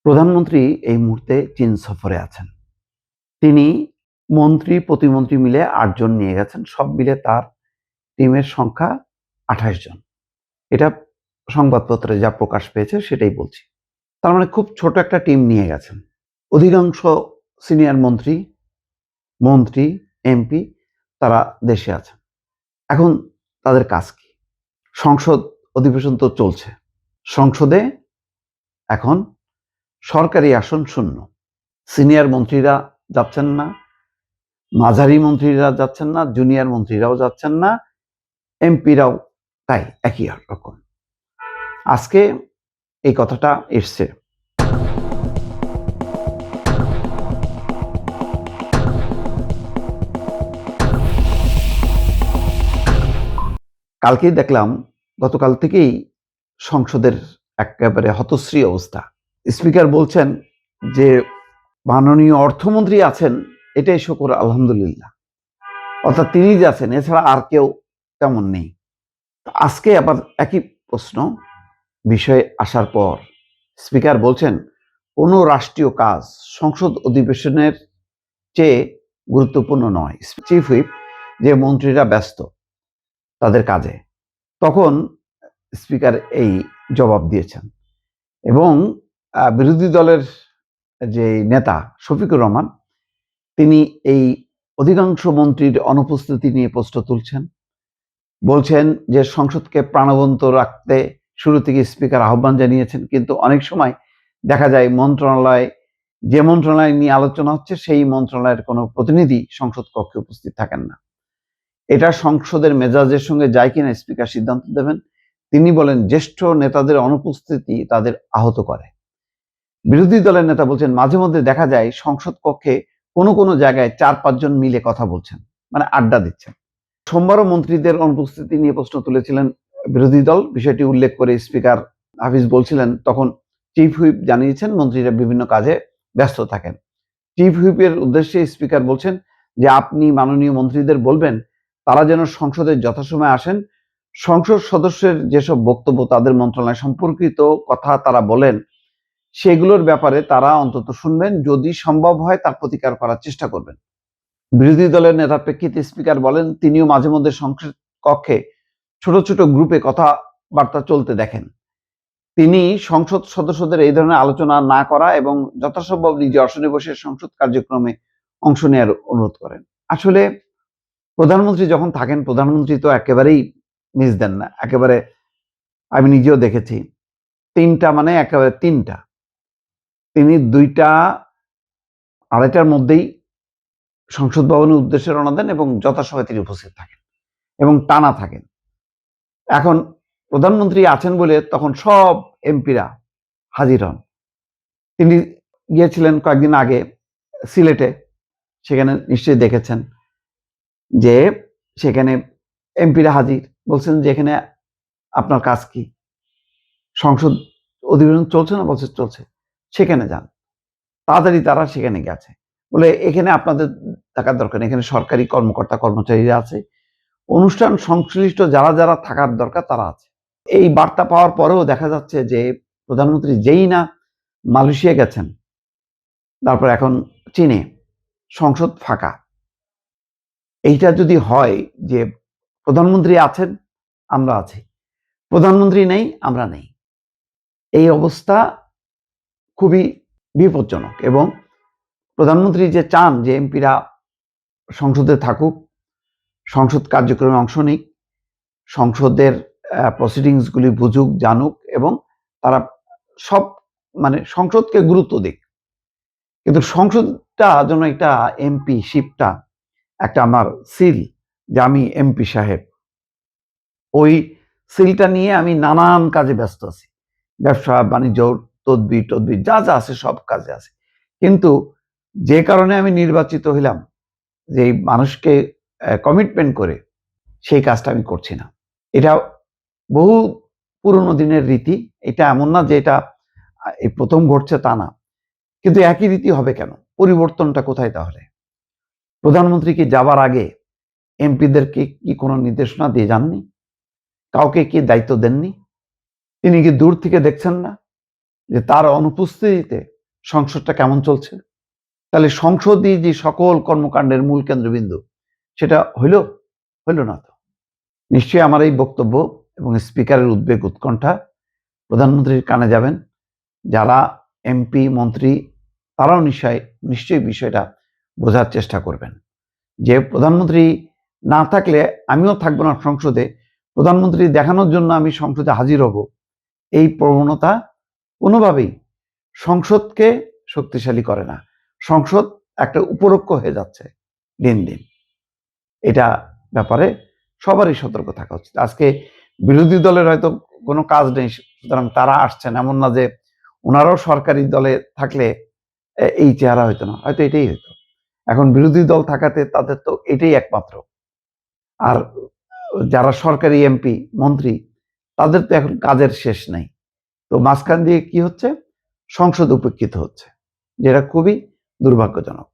প্রধানমন্ত্রী এই মুহূর্তে চীন সফরে আছেন। তিনি মন্ত্রী প্রতিমন্ত্রী মিলে ৮ জন নিয়ে গেছেন। সব মিলে তার টিমের সংখ্যা ২৮ জন। এটা সংবাদপত্রে যা প্রকাশ পেয়েছে সেটাই বলছি। তার মানে খুব ছোট একটা টিম নিয়ে গেছেন। অধিকাংশ সিনিয়র মন্ত্রী, এমপি তারা দেশে আছেন। এখন তাদের কাজ কি? সংসদ অধিবেশন তো চলছে। সংসদে এখন সরকারি আসন শূন্য। সিনিয়র মন্ত্রীরা যাচ্ছেন না, মাঝারি মন্ত্রীরা যাচ্ছেন না, জুনিয়র মন্ত্রীরাও যাচ্ছেন না, এমপিরাও তাই একই রকম। আজকে এই কথাটা এসছে। কালকেই দেখলাম, গতকাল থেকেই সংসদের একেবারে হতশ্রী অবস্থা। স্পিকার বলছেন যে মাননীয় অর্থমন্ত্রী আছেন, এটাই শুকর আলহামদুলিল্লাহ। অর্থাৎ তিনি যে আছেন, এছাড়া আর কেউ তেমন নেই। আজকে আবার একই প্রশ্ন বিষয়ে আসার পর স্পিকার বলছেন কোনো রাষ্ট্রীয় কাজ সংসদ অধিবেশনের চেয়ে গুরুত্বপূর্ণ নয়। চিফ হুইপ যে মন্ত্রীরা ব্যস্ত তাদের কাজে, তখন স্পিকার এই জবাব দিয়েছেন। এবং বিরোধী দলের যে নেতা শফিকুর রহমান, তিনি এই অধিকাংশ মন্ত্রীর অনুপস্থিতি নিয়ে প্রশ্ন তুলছেন। বলছেন যে সংসদকে প্রাণবন্ত রাখতে শুরু থেকে স্পিকার আহ্বান জানিয়েছেন, কিন্তু অনেক সময় দেখা যায় যে মন্ত্রণালয় নিয়ে আলোচনা হচ্ছে সেই মন্ত্রণালয়ের কোনো প্রতিনিধি সংসদ কক্ষে উপস্থিত থাকেন না। এটা সংসদের মেজাজের সঙ্গে যায় কিনা স্পিকার সিদ্ধান্ত দেবেন। তিনি বলেন জ্যেষ্ঠ নেতাদের অনুপস্থিতি তাদের আহত করে। বিরোধী দলের নেতা বলছেন মাঝে মধ্যে দেখা যায় সংসদ কক্ষে কোনো জায়গায় ৪-৫ জন মিলে কথা বলছেন, মানে আড্ডা দিচ্ছেন। সোমবারও মন্ত্রীদের অনুপস্থিতি নিয়ে প্রশ্ন তুলেছিলেন বিরোধী দল। বিষয়টি উল্লেখ করে স্পিকার হাফিজ বলছিলেন, তখন চিফ হুইপ জানিয়েছেন মন্ত্রীরা বিভিন্ন কাজে ব্যস্ত থাকেন। চিফ হুইপের উদ্দেশ্যে স্পিকার বলছেন যে আপনি মাননীয় মন্ত্রীদের বলবেন তারা যেন সংসদে যথাসময়ে আসেন। সংসদ সদস্যের যেসব বক্তব্য তাদের মন্ত্রণালয় সম্পর্কিত কথা তারা বলেন, সেগুলোর ব্যাপারে তারা অন্তত শুনবেন, যদি সম্ভব হয় তার প্রতিকার করার চেষ্টা করবেন। বিরোধী দলের নেতার প্রেক্ষিতে স্পিকার বলেন তিনিও মাঝে মধ্যে সংসদ কক্ষে ছোট ছোট গ্রুপে কথাবার্তা চলতে দেখেন। তিনি সংসদ সদস্যদের এই ধরনের আলোচনা না করা এবং যথাসম্ভব নিজে আসনে বসে সংসদ কার্যক্রমে অংশ নেওয়ার অনুরোধ করেন। আসলে প্রধানমন্ত্রী যখন থাকেন, প্রধানমন্ত্রী তো একেবারেই মিস দেন না। একেবারে আমি নিজেও দেখেছি, মানে একেবারে তিনটা। তিনি 2টা 2:30টার মধ্যেই সংসদ ভবনের উদ্দেশ্যে রওনা দেন এবং যথাসময়ে তিনি উপস্থিত থাকেন এবং টানা থাকেন। এখন প্রধানমন্ত্রী আছেন বলে তখন সব এমপিরা হাজির হন। তিনি গিয়েছিলেন কয়েকদিন আগে সিলেটে, সেখানে নিশ্চয়ই দেখেছেন যে সেখানে এমপিরা হাজির। বলছেন যে এখানে আপনার কাজ কি? সংসদ অধিবেশন চলছে না? বলছে চলছে। সেখানে যান। তাড়াতাড়ি তারা সেখানে গেছে। বলে এখানে আপনাদের থাকার দরকার নেই, এখানে সরকারি কর্মকর্তা কর্মচারীরা আছে, অনুষ্ঠান সংশ্লিষ্ট যারা থাকার দরকার তারা আছে। এই বার্তা পাওয়ার পরেও দেখা যাচ্ছে যে প্রধানমন্ত্রী যেই না মালয়েশিয়া গেছেন, তারপর এখন চীনে, সংসদ ফাঁকা। এইটা যদি হয় যে প্রধানমন্ত্রী আছেন, আমরা আছি, প্রধানমন্ত্রী নেই, আমরা নেই, এই অবস্থা খুবই বিপজ্জনক। এবং প্রধানমন্ত্রী যে চান যে এমপিরা সংসদে থাকুক, সংসদ কার্যক্রমে অংশ নিক, সংসদের প্রসিডিংসগুলি বুঝুক, জানুক এবং তারা সব সংসদকে গুরুত্ব দিক। কিন্তু সংসদটা যেন একটা এমপি শিপটা একটা আমার সিল, যে আমি এমপি সাহেব, ওই সিলটা নিয়ে আমি নানান কাজে ব্যস্ত আছি। ব্যবসা বাণিজ্য, তদবির যা আছে সব কাজে আছে। কিন্তু যে কারণে আমি নির্বাচিত হইলাম, যে মানুষকে কমিটমেন্ট করে, সেই কাজটা আমি করছি না। এটা বহু পুরনো দিনের রীতি। এটা এমন না যে এটা এই প্রথম ঘটছে, তা না। কিন্তু একই রীতি হবে কেন? পরিবর্তনটা কোথায় তাহলে? প্রধানমন্ত্রী কি যাবার আগে এমপিদেরকে কি কোনো নির্দেশনা দিয়ে যাননি? কাউকে কি দায়িত্ব দেননি? তিনি কি দূর থেকে দেখছেন না যে তার অনুপস্থিতিতে সংসদটা কেমন চলছে? তাহলে সংসদই যে সকল কর্মকাণ্ডের মূল কেন্দ্রবিন্দু, সেটা হইল না তো। নিশ্চয়ই আমার এই বক্তব্য এবং স্পিকারের উদ্বেগ উৎকণ্ঠা প্রধানমন্ত্রীর কানে যাবেন। যারা এমপি মন্ত্রী তারাও নিশ্চয়ই বিষয়টা বোঝার চেষ্টা করবেন যে প্রধানমন্ত্রী না থাকলে আমিও থাকবো না সংসদে, প্রধানমন্ত্রী দেখানোর জন্য আমি সংসদে হাজির হব, এই প্রবণতা কোনোভাবেই সংসদকে শক্তিশালী করে না। সংসদ একটা উপরক্ষ হয়ে যাচ্ছে দিন দিন। এটা ব্যাপারে সবারই সতর্ক থাকা উচিত। আজকে বিরোধী দলের হয়তো কোনো কাজ নেই, সুতরাং তারা আসছেন, এমন না যে ওনারাও সরকারি দলে থাকলে এই চেহারা হইতো না, হয়তো এটাই হইতো। এখন বিরোধী দল থাকাতে তাদের তো এটাই একমাত্র। আর যারা সরকারি এমপি মন্ত্রী তাদের তো এখন কাজের শেষ নাই। তো মাঝখান দিয়ে কি হচ্ছে, সংসদ উপেক্ষিত হচ্ছে, যেটা খুবই দুর্ভাগ্যজনক।